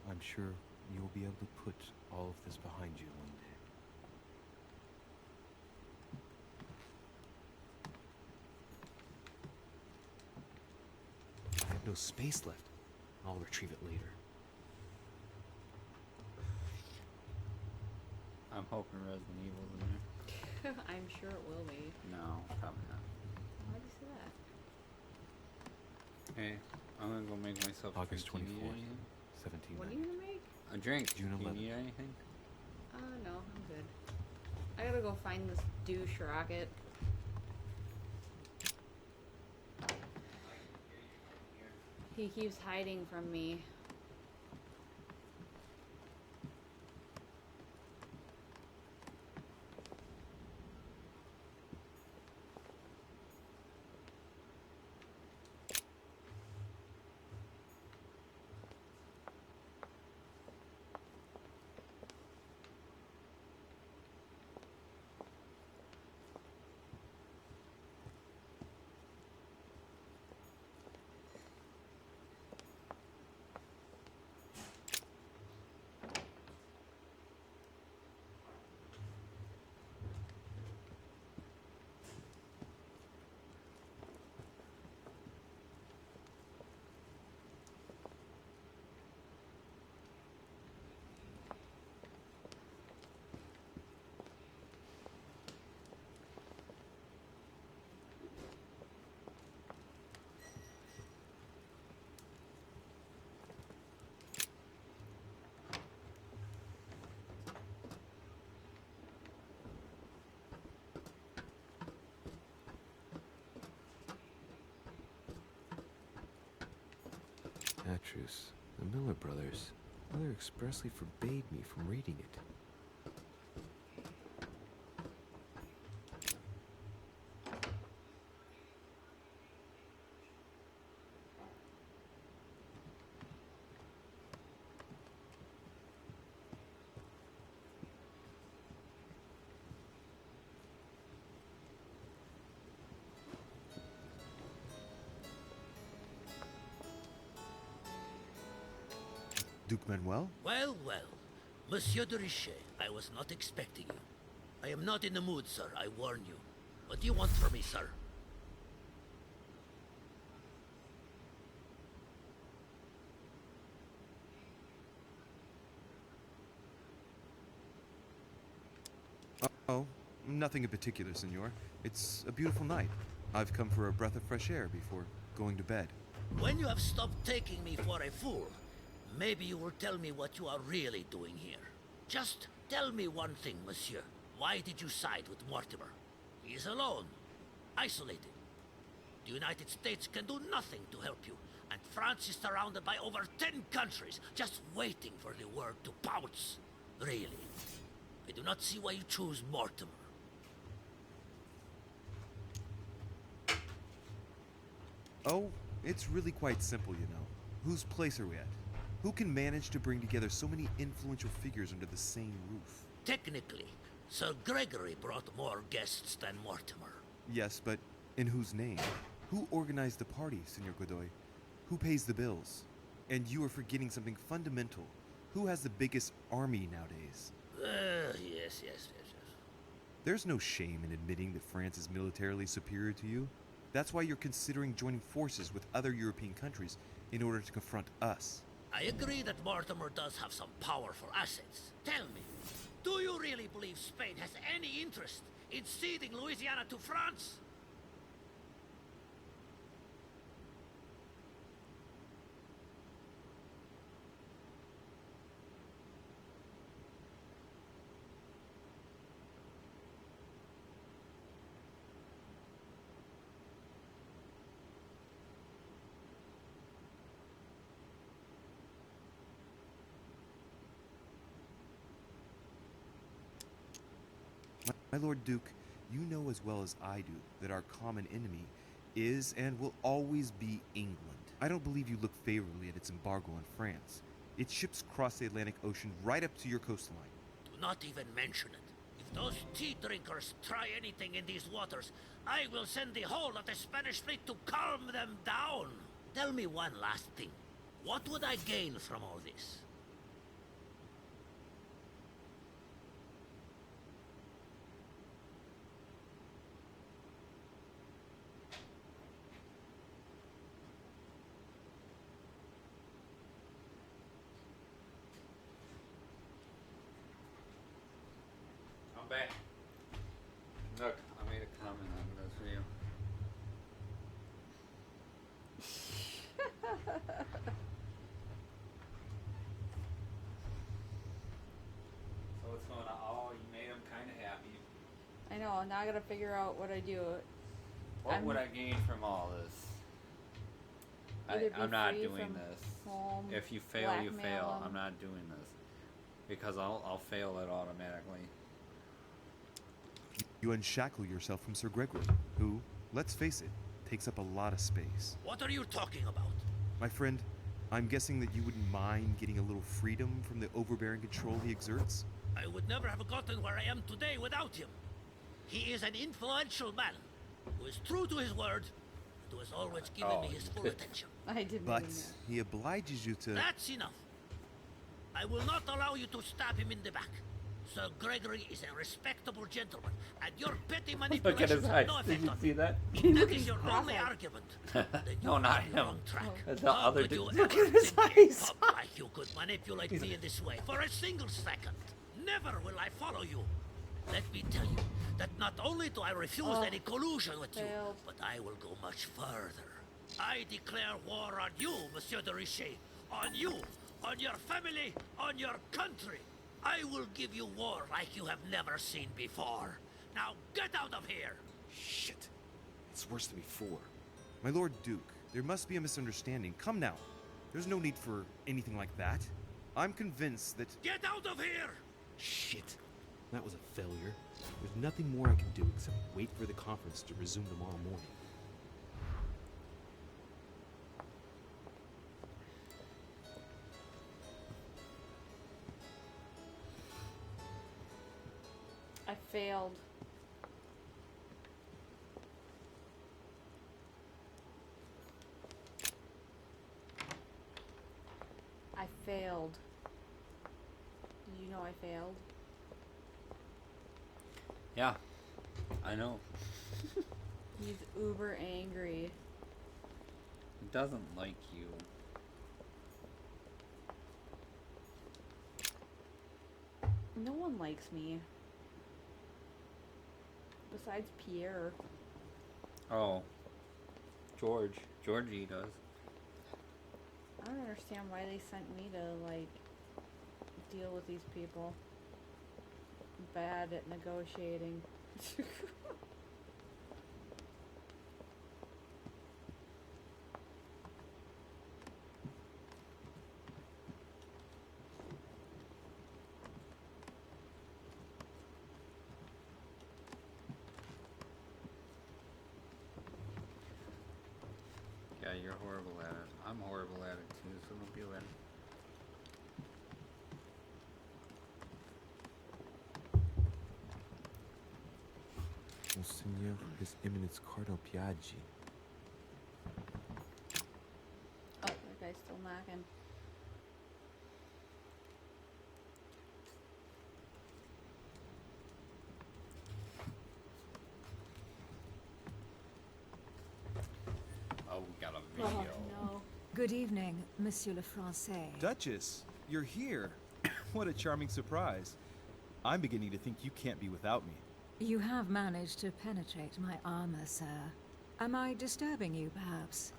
I'm sure you will be able to put all of this behind you one day. I have no space left. I'll retrieve it later. I'm hoping Resident Evil's in there. I'm sure it will be. No, probably not. Why'd you say that? Hey, I'm gonna go make myself a August drink. Do you need 24th, anything? 1790. What are you gonna make? A drink. June Do you 11th. need anything? No, I'm good. I gotta go find this douche rocket. He keeps hiding from me. truce. The Miller brothers. Mother expressly forbade me from reading it. Duke Manuel? Well, well. Monsieur de Richet, I was not expecting you. I am not in the mood, sir, I warn you. What do you want from me, sir? Oh, nothing in particular, senor. It's a beautiful night. I've come for a breath of fresh air before going to bed. When you have stopped taking me for a fool, maybe you will tell me what you are really doing here. Just tell me one thing, monsieur. Why did you side with Mortimer? He is alone, isolated. The United States can do nothing to help you, and France is surrounded by over 10 countries, just waiting for the word to pounce. Really, I do not see why you choose Mortimer. Oh, it's really quite simple, you know. Whose place are we at? Who can manage to bring together so many influential figures under the same roof? Technically, Sir Gregory brought more guests than Mortimer. Yes, but in whose name? Who organized the party, Senor Godoy? Who pays the bills? And you are forgetting something fundamental. Who has the biggest army nowadays? Yes. There's no shame in admitting that France is militarily superior to you. That's why you're considering joining forces with other European countries in order to confront us. I agree that Mortimer does have some powerful assets. Tell me, do you really believe Spain has any interest in ceding Louisiana to France? My Lord Duke, you know as well as I do that our common enemy is and will always be England. I don't believe you look favorably at its embargo on France. Its ships cross the Atlantic Ocean right up to your coastline. Do not even mention it. If those tea drinkers try anything in these waters, I will send the whole of the Spanish fleet to calm them down. Tell me one last thing. What would I gain from all this? I'm back. Look, I made a comment on this for you. So what's going on? Oh, you made him kind of happy. I know, now I gotta figure out what I do. What would I gain from all this? I'm not doing this. Home, If you fail, you blackmail fail. 'em. I'm not doing this. Because I'll fail it automatically. You unshackle yourself from Sir Gregory, who, let's face it, takes up a lot of space. What are you talking about? My friend, I'm guessing that you wouldn't mind getting a little freedom from the overbearing control he exerts? I would never have gotten where I am today without him. He is an influential man who is true to his word and who has always given me his full attention. I didn't But mean that. he obliges you to... That's enough. I will not allow you to stab him in the back. Sir Gregory is a respectable gentleman, and your petty Look at his manipulations have eyes. no Did effect you on see him. that? If that is your only argument, then you No, are not on the him. wrong track. The How other could dude. you Look ever at his think a eyes. pup like you could manipulate me in this way for a single second? Never will I follow you. Let me tell you that not only do I refuse any collusion with you, but I will go much further. I declare war on you, Monsieur de Richet. On you, on your family, on your country. I will give you war like you have never seen before. Now get out of here! Shit. It's worse than before. My Lord Duke, there must be a misunderstanding. Come now. There's no need for anything like that. I'm convinced that... Get out of here! Shit. That was a failure. There's nothing more I can do except wait for the conference to resume tomorrow morning. I failed. I failed. Did you know I failed? Yeah, I know. He's uber angry. He doesn't like you. No one likes me. Besides Pierre. Oh. Georgie does. I don't understand why they sent me to, like, deal with these people. Bad at negotiating. Yeah, you're horrible at it. I'm horrible at it too, so don't be let. Monseigneur, His Eminence Cardinal Piaggi. Oh, that guy's still knocking. Oh, we got a video. Oh, no. Good evening, Monsieur le Français. Duchess, you're here. What a charming surprise. I'm beginning to think you can't be without me. You have managed to penetrate my armor, sir. Am I disturbing you, perhaps?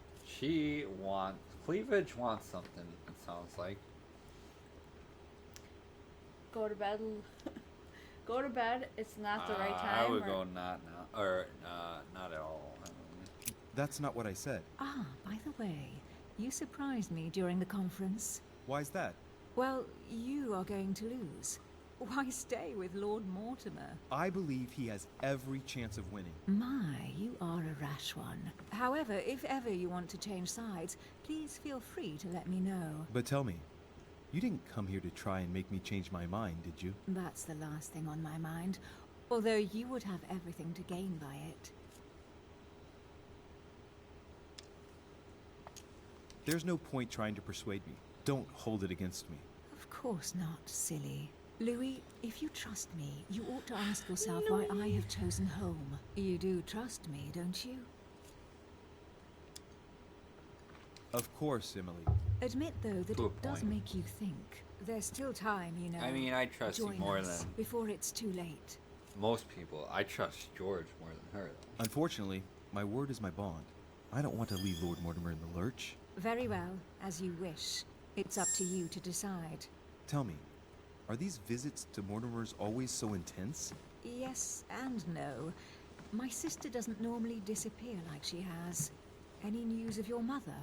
Cleavage wants something, it sounds like. Go to bed. Go to bed. It's not the right time. I would go not now. Or, not at all. That's not what I said. Ah, by the way, you surprised me during the conference. Why's that? Well, you are going to lose. Why stay with Lord Mortimer? I believe he has every chance of winning. My, you are a rash one. However, if ever you want to change sides, please feel free to let me know. But tell me, you didn't come here to try and make me change my mind, did you? That's the last thing on my mind, although you would have everything to gain by it. There's no point trying to persuade me. Don't hold it against me. Of course not, silly. Louis, if you trust me, you ought to ask yourself why I have chosen home. You do trust me, don't you? Of course, Emily. Admit, though, that To a it does point. make you think. There's still time, you know. I mean, I trust you Join more us than before it's too late. most people. I trust George more than her, though. Unfortunately, my word is my bond. I don't want to leave Lord Mortimer in the lurch. Very well, as you wish. It's up to you to decide. Tell me, are these visits to Mortimer's always so intense? Yes and no. My sister doesn't normally disappear like she has. Any news of your mother?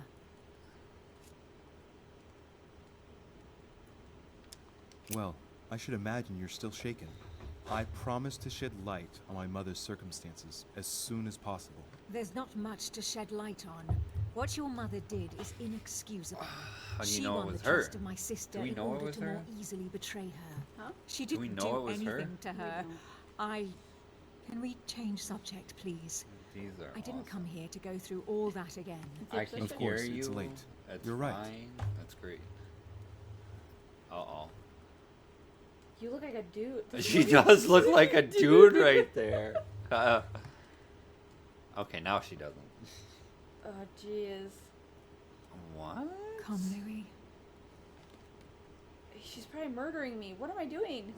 Well, I should imagine you're still shaken. I promise to shed light on my mother's circumstances as soon as possible. There's not much to shed light on. What your mother did is inexcusable. How do you She know won it was the her? trust of my sister Do we in know it order was to her? more easily betray her. Huh? She Do we didn't know do it was her? anything to her. Can we change subject, please? These are I didn't awesome. come here to go through all that again. I can Of hear course, you. it's late. That's You're right. fine. That's great. Uh-oh. You look like a dude. She does look like a dude right there. Okay, now she doesn't. Oh, jeez. What? Come, Louis. She's probably murdering me. What am I doing?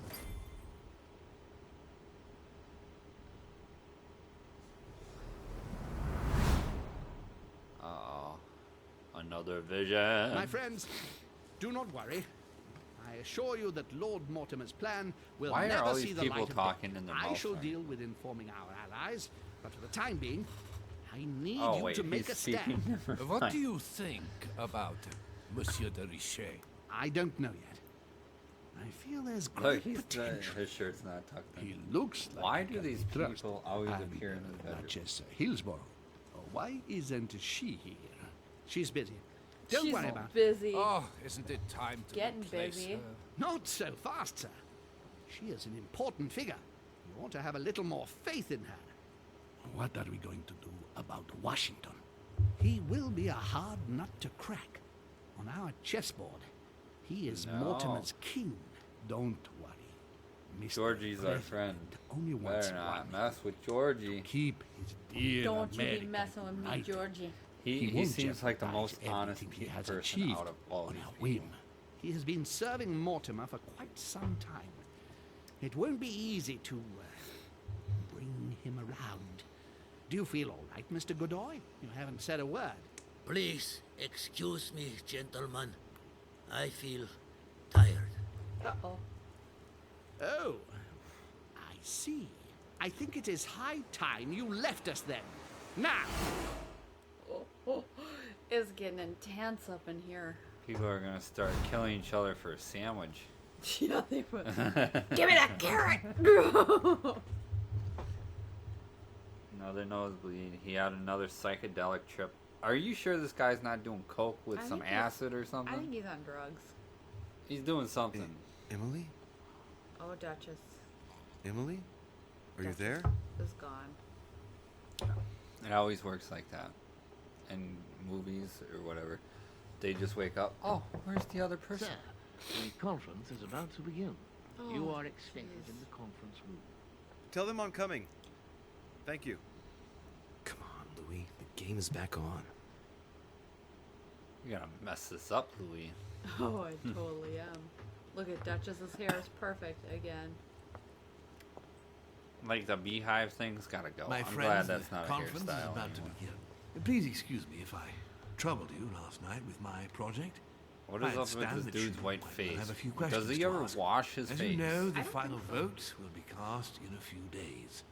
Uh-oh. Another vision. My friends, do not worry. I assure you that Lord Mortimer's plan will Why are never all see these the people light of talking day. in their I mouth shall there? deal with informing our allies, but for the time being, I need Oh, you wait, to make he's a stand. speaking. Never What mind. do you think about Monsieur de Richet? I don't know yet. I feel there's Look, great potential. his shirt's not tucked in. He looks like Why he do can these be trusted. people always And, appear in the bedroom? Duchess Hillsborough. Why isn't she here? She's busy. Don't She's worry about it. busy. Oh, isn't it time to Getting replace busy. her? Not so fast, sir. She is an important figure. You ought to have a little more faith in her. What are we going to do about Washington? He will be a hard nut to crack. On our chessboard, he is No. Mortimer's king. Don't worry. Mr. Georgie's our President friend. Only wants Better not one mess with Georgie. keep his dear Don't you be American messing with me, united. Georgie. He won't seems like the jeopardize most honest everything he has person achieved out of all on these a people. whim. He has been serving Mortimer for quite some time. It won't be easy to bring him around. Do you feel all right, Mr. Godoy? You haven't said a word. Please excuse me, gentlemen. I feel tired. Uh-oh. Oh, I see. I think it is high time you left us then. Now! It's getting intense up in here. People are gonna start killing each other for a sandwich. Yeah, they would. Give me that carrot! Another nosebleed. He had another psychedelic trip. Are you sure this guy's not doing coke with I some think he's- acid or something? I think he's on drugs. He's doing something. Emily? Oh, Duchess Emily? Are you there? is gone. It always works like that. In movies or whatever. They just wake up. Oh, where's the other person? Sir, the conference is about to begin. You Oh, are expected jeez. in the conference room. Tell them I'm coming. Thank you. Come on, Louis. The game is back on. You're gonna mess this up, Louis. Oh, I totally am. Look at Duchess's hair is perfect again. Like the beehive thing's gotta go. My I'm friends, glad that's the not a conference is hairstyle about to anymore. begin. Please excuse me if I troubled you last night with my project. What I is up understand with this that you dude's white might face? have a few Does questions he to ever ask. wash his As face? you know, the I don't final think so. vote will be cast in a few days.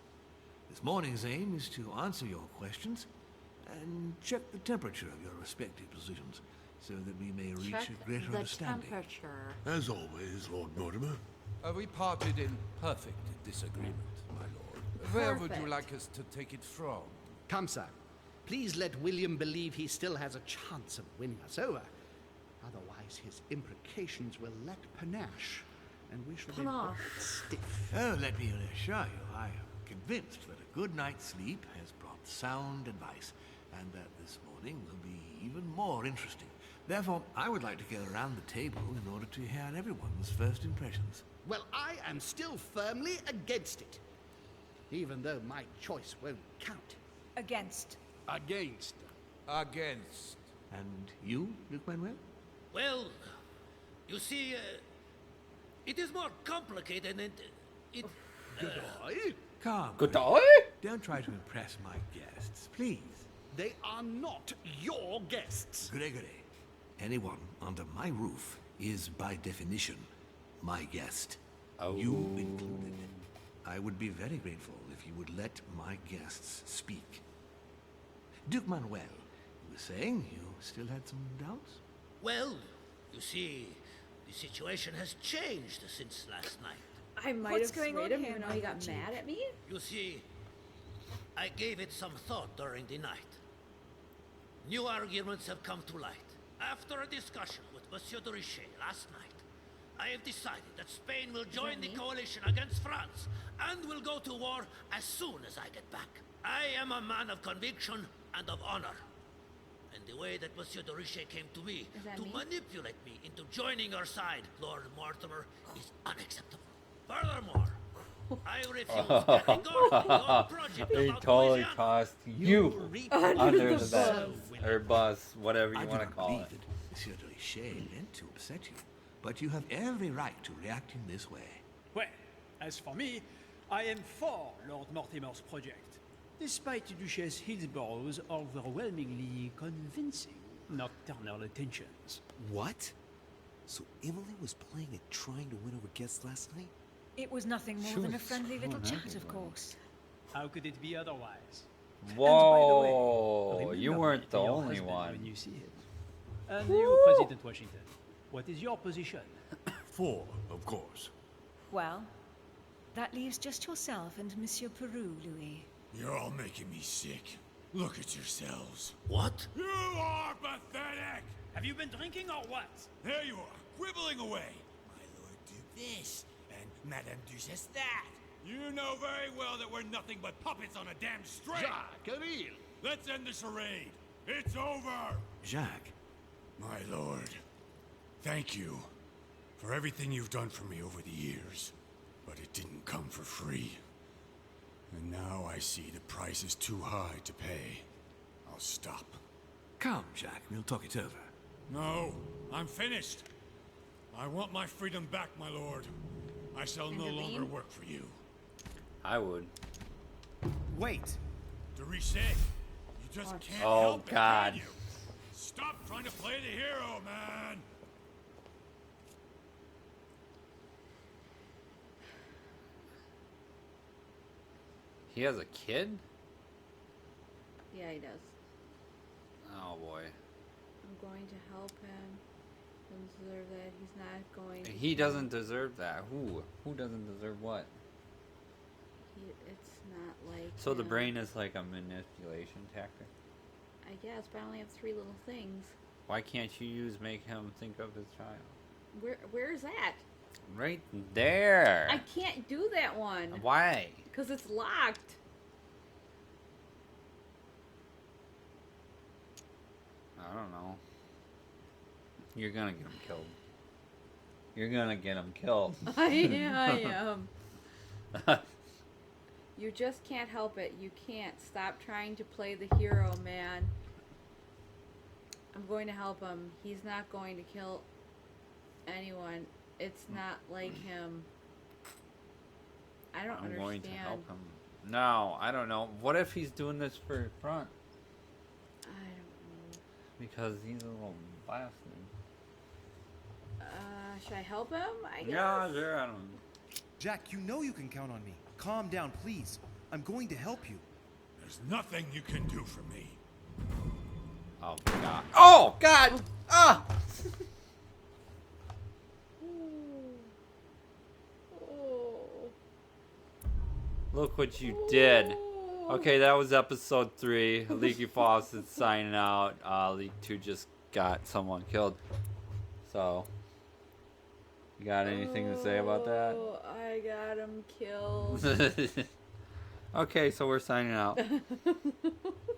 This morning's aim is to answer your questions and check the temperature of your respective positions so that we may reach Check a greater the understanding. temperature. As always, Lord Mortimer. We parted in perfect disagreement, my lord. Where would you Perfect. like us to take it from? Come, sir. Please let William believe he still has a chance of winning us over. Otherwise, his imprecations will lack panache, and we shall be Panache. very stiff. Oh, let me assure you, I am convinced that a good night's sleep has brought sound advice, and that this morning will be even more interesting. Therefore, I would like to go around the table in order to hear everyone's first impressions. Well, I am still firmly against it, even though my choice won't count. Against. Against. Against. And you, Luke Manuel? Well, you see, it is more complicated and it. Goodbye. Calm. Good Louis. day. Don't try to impress my guests, please. They are not your guests. Gregory, anyone under my roof is, by definition, my guest. Oh. You included. I would be very grateful if you would let my guests speak. Duke Manuel, you were saying you still had some doubts? Well, you see, the situation has changed since last night. I might What's have going swayed on him, here even though now, he got Duke? mad at me. You see, I gave it some thought during the night. New arguments have come to light. After a discussion with Monsieur de Richet last night, I have decided that Spain will join the coalition against France and will go to war as soon as I get back. I am a man of conviction and of honor. And the way that Monsieur de Richet came to me Is that to me? manipulate me into joining your side, Lord Mortimer, is unacceptable. Furthermore, I refuse getting going on your project He about totally Louisiana. tossed you under the bus. Or bus, whatever I you do want to not call believe it. that Monsieur de Richet meant to upset you, but you have every right to react in this way. Well, as for me, I am for Lord Mortimer's project, despite Duchess Hillsborough's overwhelmingly convincing nocturnal attentions. What? So Emily was playing at trying to win over guests last night? It was nothing more She than a was friendly little screwing chat, of everyone. course. How could it be otherwise? Whoa, And by the way, you remember weren't me the to your only husband one. when you see him. And you, President Washington, what is your position? 4, of course. Well, that leaves just yourself and Monsieur Peru, Louis. You're all making me sick. Look at yourselves. What? You are pathetic! Have you been drinking or what? There you are, quibbling away. My lord do this, and Madame Duchesse that. You know very well that we're nothing but puppets on a damn string. Jacques, Camille. Let's end the charade. It's over. Jacques. My lord, thank you for everything you've done for me over the years. But it didn't come for free. And now I see the price is too high to pay. I'll stop. Come, Jacques, we'll talk it over. No, I'm finished. I want my freedom back, my lord. I shall no longer work for you. I would. Wait! De Richet, you just can't help it, God. can you? Stop trying to play the hero, man! He has a kid? Yeah, he does. Oh boy. I'm going to help him. Doesn't deserve that. He's not going. He doesn't deserve that. Who? Who doesn't deserve what? It's not like. So the brain is like a manipulation tactic? I guess, but I only have 3 little things. Why can't you make him think of his child? Where is that? Right there. I can't do that one. Why? Because it's locked. I don't know. You're gonna get him killed. You're gonna get him killed. I am. You just can't help it. You can't. Stop trying to play the hero, man. I'm going to help him. He's not going to kill anyone. It's not like him. I don't understand. I'm going to help him. No, I don't know. What if he's doing this for front? I don't know. Because he's a little bastard. Should I help him? I guess. Yeah, sure. I don't know. Jack, you know you can count on me. Calm down, please. I'm going to help you. There's nothing you can do for me. Oh, God. Oh, God! Ah! Look what you did. Okay, that was episode 3. Leaky Faucet signing out. League 2 just got someone killed. So, you got anything to say about that? Oh, I got him killed. Okay, so we're signing out.